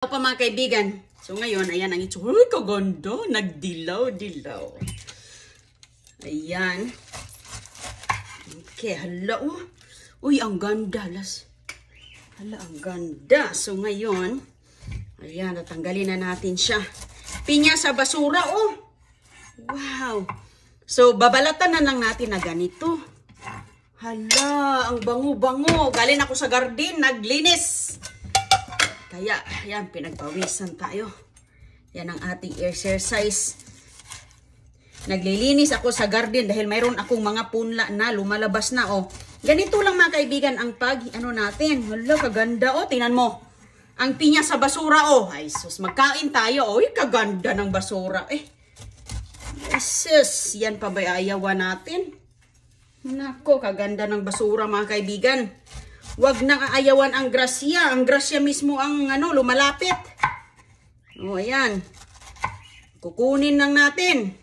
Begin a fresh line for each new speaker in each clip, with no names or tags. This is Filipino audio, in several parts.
Pa mga kaibigan. So ngayon, ayan ang itsura. Uy, kaganda. Nagdilaw-dilaw. Ayan. Okay, hala oh. Uy, ang ganda. Hala, ang ganda. So ngayon, ayan, natanggalin na natin siya. Pinya sa basura oh. Wow. So, babalatan na lang natin na ganito. Hala, ang bango-bango. Galing ako sa garden, naglinis. Kaya, ayan, pinagpawisan tayo. Yan ang ating exercise. Naglilinis ako sa garden dahil mayroon akong mga punla na lumalabas na, oh. Ganito lang mga kaibigan ang natin. Hala, kaganda, oh. Tingnan mo. Ang pinya sa basura, oh. Ay, sus, magkain tayo, oh. Kaganda ng basura, eh. Sus, yan pa ba ayawan natin? Nako, kaganda ng basura mga kaibigan. Huwag nang aayawan ang grasya. Ang grasya mismo ang lumalapit. O, ayan. Kukunin lang natin.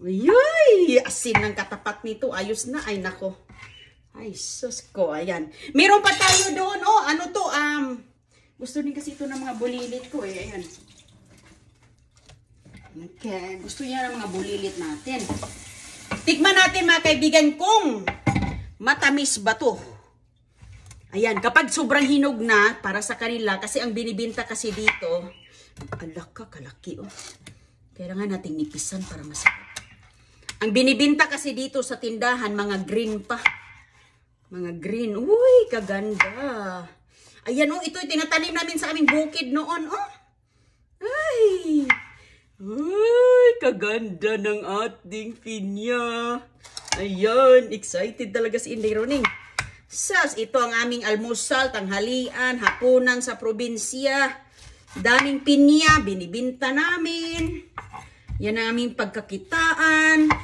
Uyuy! Asin ng katapat nito. Ayos na. Ay, nako. Ay, sus ko. Ayan. Meron pa tayo doon. Oh, ano to? Gusto din kasi ito ng mga bulilit ko eh. Ayan. Okay. Gusto niya ng mga bulilit natin. Tikman natin mga kaibigan kung matamis ba to. Ayan, kapag sobrang hinog na, para sa kanila, kasi ang binibinta kasi dito, alaka, kalaki, oh. Kailangan nating nipisan para masarap. Ang binibinta kasi dito sa tindahan, mga green pa. Mga green. Uy, kaganda. Ayan, oh, ito yung tinatanim namin sa aming bukid noon, oh. Ay, kaganda ng ating pinya. Ayan, excited talaga si Inday Roning. Sas, ito ang aming almusal, tanghalian, hapunan sa probinsya. Daming pinya, binibinta namin. Yan ang aming pagkakitaan.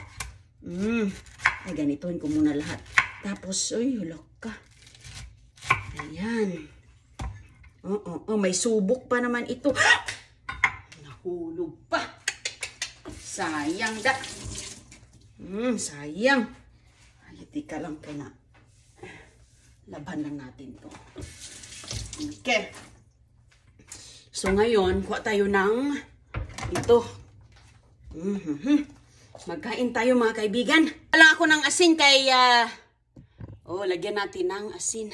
Ay, ganituhin ko muna lahat. Tapos, uy, hulok ka. Ayan. May subok pa naman ito. Nahulog pa. Sayang da. Sayang. Ay, tika lang po na. Laban lang natin to. Okay. So ngayon, kuha tayo ng ito. Magkain tayo mga kaibigan. Wala ako ng asin kaya lagyan natin ng asin.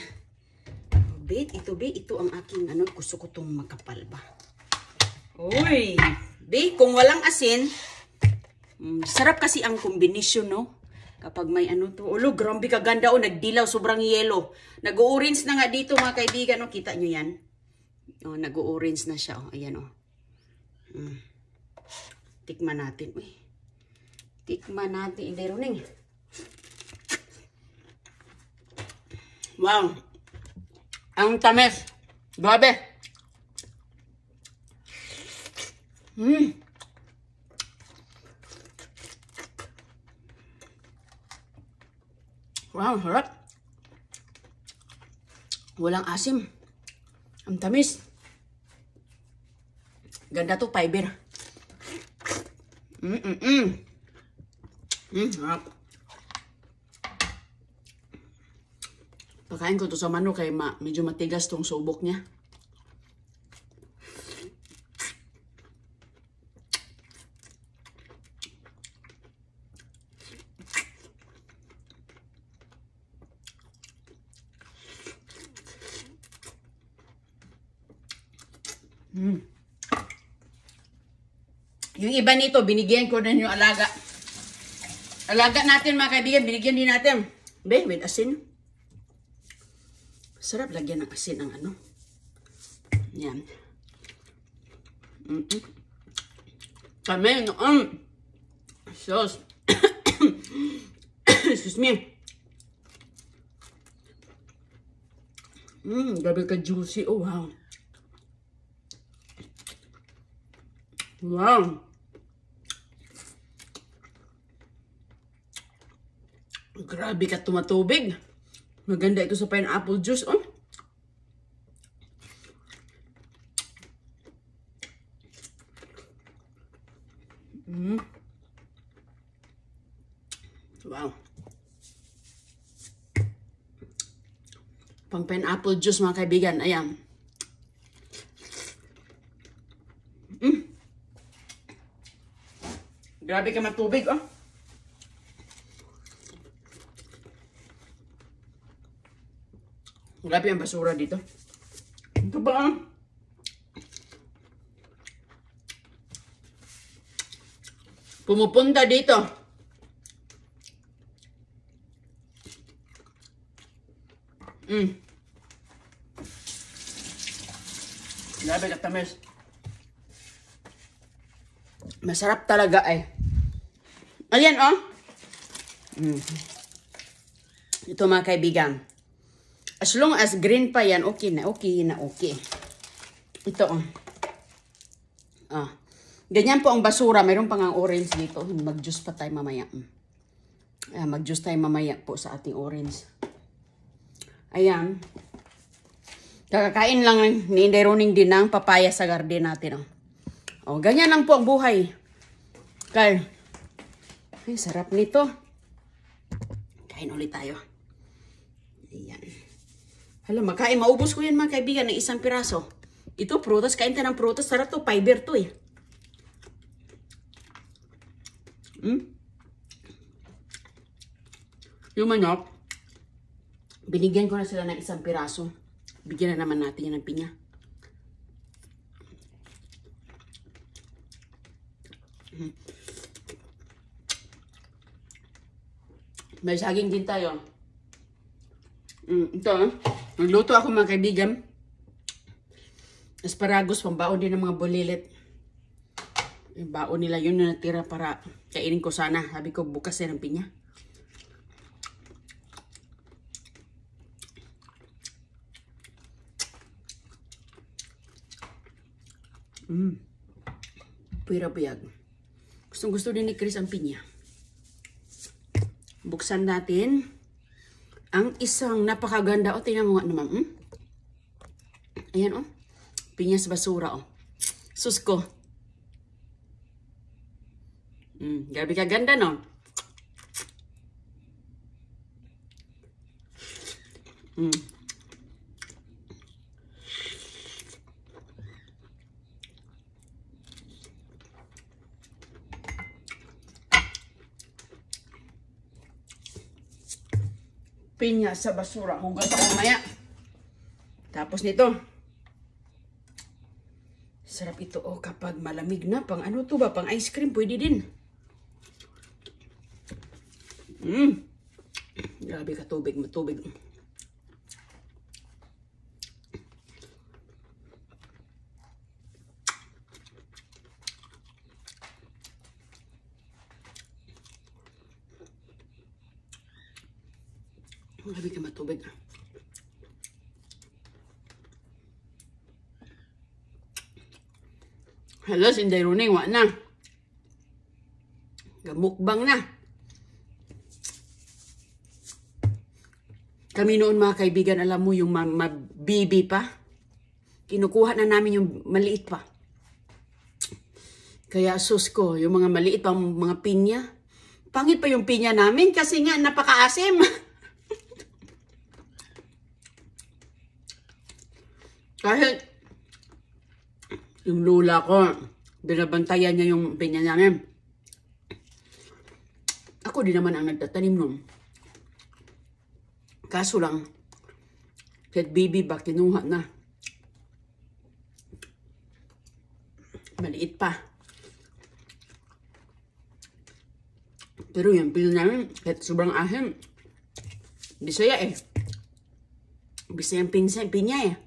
Ito ang aking gusto ko tong makapal ba. Uy, kung walang asin, sarap kasi ang kombinasyon, no? Kapag may to. Ulo, grabe kaganda. O, nagdilaw. Sobrang yellow. Nag-orange na nga dito, mga kaibigan. O, kita nyo yan? O, nag-orange na siya. O, ayan, o. Tikman natin. Uy. Tikman natin. Inday Roning. Wow. Ang tamis. Grabe. Wow, harap. Walang asim. Ang tamis. Ganda to, fiber. Harap. Pakain ko to sa manok kaya medyo matigas tong subok niya. Yung iba nito, binigyan ko na yung alaga. Alaga natin mga kaibigan, binigyan din natin. With asin. Sarap lagyan ng asin ang Yan. Kami, sauce. Excuse me. Grabe ka juicy. Oh, wow. Wow. Grabe ka tumatubig. Maganda ito sa pineapple juice, oh. Wow. Pang pineapple juice mga kaibigan. Ayan. Grabe ka matubig, oh. Grabe ang basura dito. Ito ba, ah? Pumupunta dito. Grabe katamis. Masarap talaga ay. Ayan, oh. Ito mga kaibigan. As long as green pa yan, okay na, okay na, okay. Ito, oh. Ganyan po ang basura. Mayroon pang ang orange dito. Mag-juice pa tayo mamaya. Mag-juice tayo mamaya po sa ating orange. Ayan. Kakakain lang ni Inday Roning din ng papaya sa garden natin. Oh, ganyan lang po ang buhay. Kaya, ay, sarap nito. Kain ulit tayo. Ayan. Hala, makain. Maubos ko yan mga kaibigan ng isang piraso. Ito, prutas. Kain tayo ng prutas. Sarap to. Fiber to eh. Yung manok, binigyan ko na sila ng isang piraso. Bigyan na naman natin yan ng pinya. May saging din tayo. Ito, nagluto ako mga kaibigan. Asparagus, pambaon din ng mga bulilit. Yung baon nila yun na natira para kainin ko sana. Sabi ko bukas yan ang pinya. Puyag. Gustong gusto din ni Chris ang pinya. Buksan natin ang isang napakaganda. O, tingnan mo nga naman. Ayan, o. Pinya sa basura, o. Sus ko. Grabe ka ganda, no? Pinya sa basura. Hugas ako maya. Tapos nito. Sarap ito, oh, kapag malamig na. Pang ano to ba? Pang ice cream. Pwede din. Grabe ka tubig. Matubig. Grabe ka matubig. Hello, si Inday Roning. Wa na. Gamukbang na. Kami noon mga kaibigan, alam mo yung mabibi pa. Kinukuha na namin yung maliit pa. Kaya sus ko, yung mga maliit pa, mga pinya. Pangit pa yung pinya namin kasi nga napakaasim. Kahit yung lula ko, binabantayan niya yung pinya namin. Ako din naman ang nagtatanim nun. Kaso lang, kahit baby ba, kinuha na. Maliit pa. Pero yung pilo namin, kahit sobrang ahim, Bisaya eh. Bisayang pinya eh.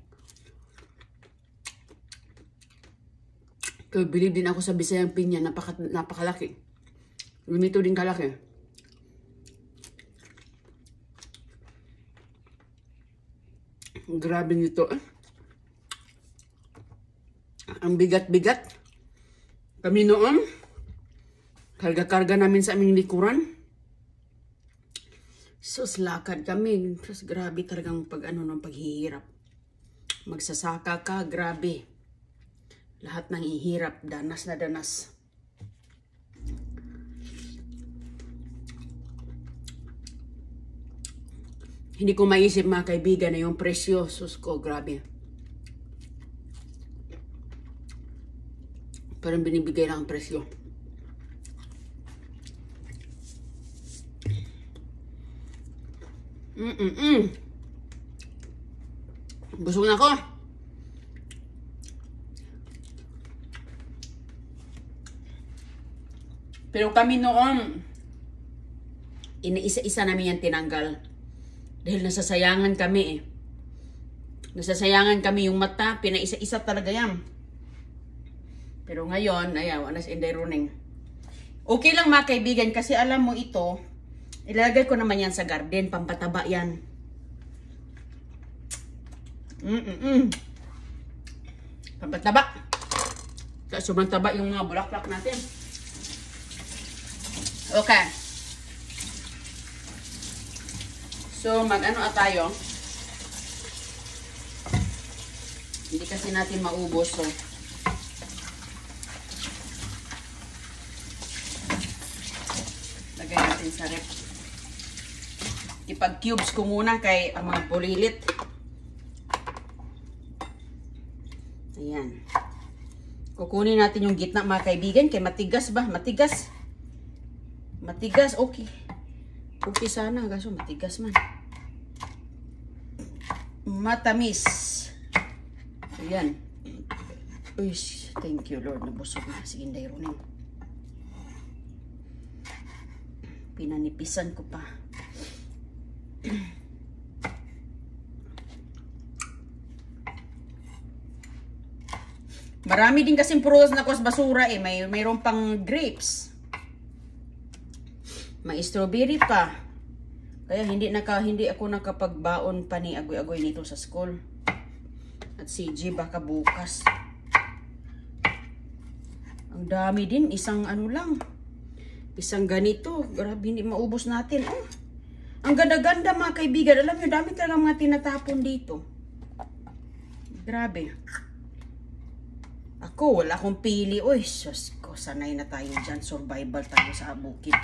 Kaya bilib din ako sa Bisayang pinya, napakalaki. Lumito din kalaki. Grabe nito eh. Ang bigat-bigat. Kami noon, karga-karga namin sa aming likuran. Sus, lakad kami. Sus, grabe talagang ng paghihirap. Magsasaka ka, grabe. Lahat ng ihirap, danas na danas. Hindi ko maisip mga kaibigan na yung presyo. Sus ko, grabe. Parang binibigay lang ang presyo. Busog na ako. Pero kami noon, iniisa-isa namin yan tinanggal. Dahil nasasayangan kami eh. Nasasayangan kami yung mata, pinaisa-isa talaga yan. Pero ngayon, ayaw, anas inday running. Okay lang mga kaibigan, kasi alam mo ito, ilalagay ko naman yan sa garden, pampataba yan. Pampataba. Sobrang taba yung mga bulaklak natin. Okay. So, mag-ano tayo. Hindi kasi natin maubos, so. Lagay natin sa rep. Ipag-cubes ko muna kay ang mga pulilit. Ayan. Kukunin natin yung gitna mga kaibigan, kay matigas ba? Matigas. Matigas, okay. Okay sana, kaso matigas man. Matamis. Ayan. Uy, thank you Lord, nabusog na si Inday Ronin. Pinanipisan ko pa. Marami din kasing prutas na kos basura eh. Mayroon pang grapes. May strawberry pa. Kaya hindi ako nakapagbaon pa ni agoy-agoy nito sa school. At si G baka bukas. Ang dami din, isang ano lang. Isang ganito. Grabe, hindi maubos natin. Oh. Ang ganda-ganda mga kaibigan. Alam niyo, dami talaga mga tinatapon dito. Grabe. Ako, wala akong pili. Uy, sus ko, sanay na tayo dyan. Survival tayo sa bukid.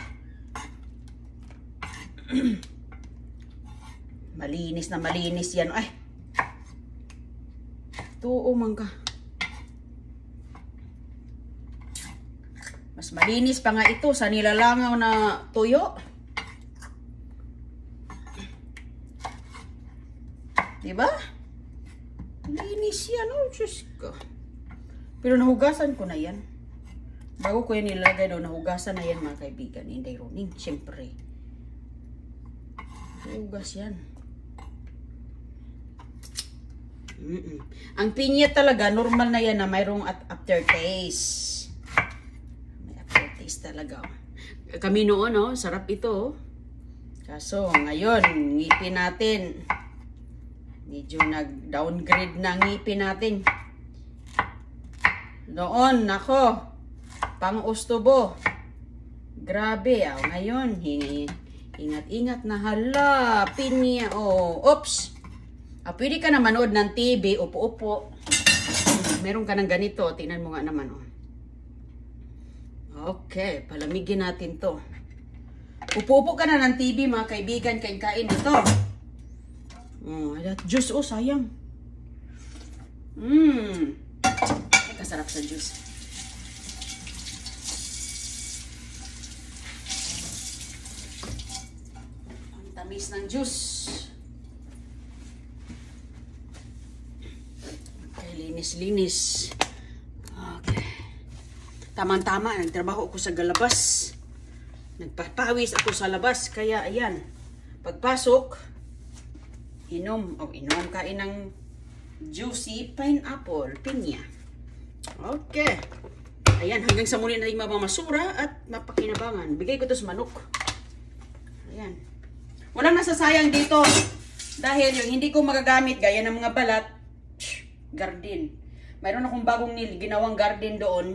Malinis na malinis yan. Ay. Tuo man ka. Mas malinis pa nga ito sa nilalangaw na tuyo. Diba? Linis yan. Oh, Diyos ko. Pero nahugasan ko na yan. Bago ko yan nilagay doon, nahugasan na yan mga kaibigan. Hindi runing. Siyempre. Hugas yan. Ang pinya talaga, normal na yan na mayroong aftertaste. May aftertaste talaga. Kami noon, no? Sarap ito. Kaso, ngayon, ngipin natin. Medyo nag-downgrade na ngipin natin. Noon, nako. Pang-ustubo. Grabe, oh. Ngayon, ingat-ingat na hala. Pinya, oh. Oops. Pwede ka na manood ng TV, upo-upo. Meron ka ng ganito. Tingnan mo nga naman, oh. Okay, palamigin natin to. Upo-upo ka na ng TV, mga kaibigan. Kain-kain ito. Oh, that juice, oh, sayang. Ay, kasarap sa juice. Ang tamis ng juice. Linis-linis. Okay. Tamang-tama, nagtrabaho ako sa galabas. Nagpapawis ako sa labas. Kaya, ayan. Pagpasok, inom kain ng juicy pineapple, pinya. Okay. Ayan, hanggang sa muli natin mapamasura at mapakinabangan. Bigay ko to sa manok. Ayan. Walang nasasayang dito. Dahil yung hindi ko magagamit, gaya ng mga balat, garden. Mayroon akong bagong ginawang garden doon.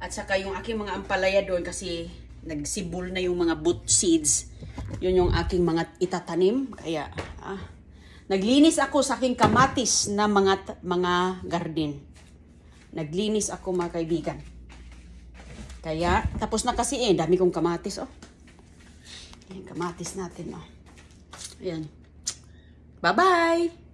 At saka yung aking mga ampalaya doon kasi nagsibol na yung mga boot seeds. Yun yung aking mga itatanim. Kaya, naglinis ako sa aking kamatis na mga garden. Naglinis ako mga kaibigan. Kaya, tapos na kasi dami kong kamatis, oh. Yung kamatis natin, oh. Ayan. Bye-bye!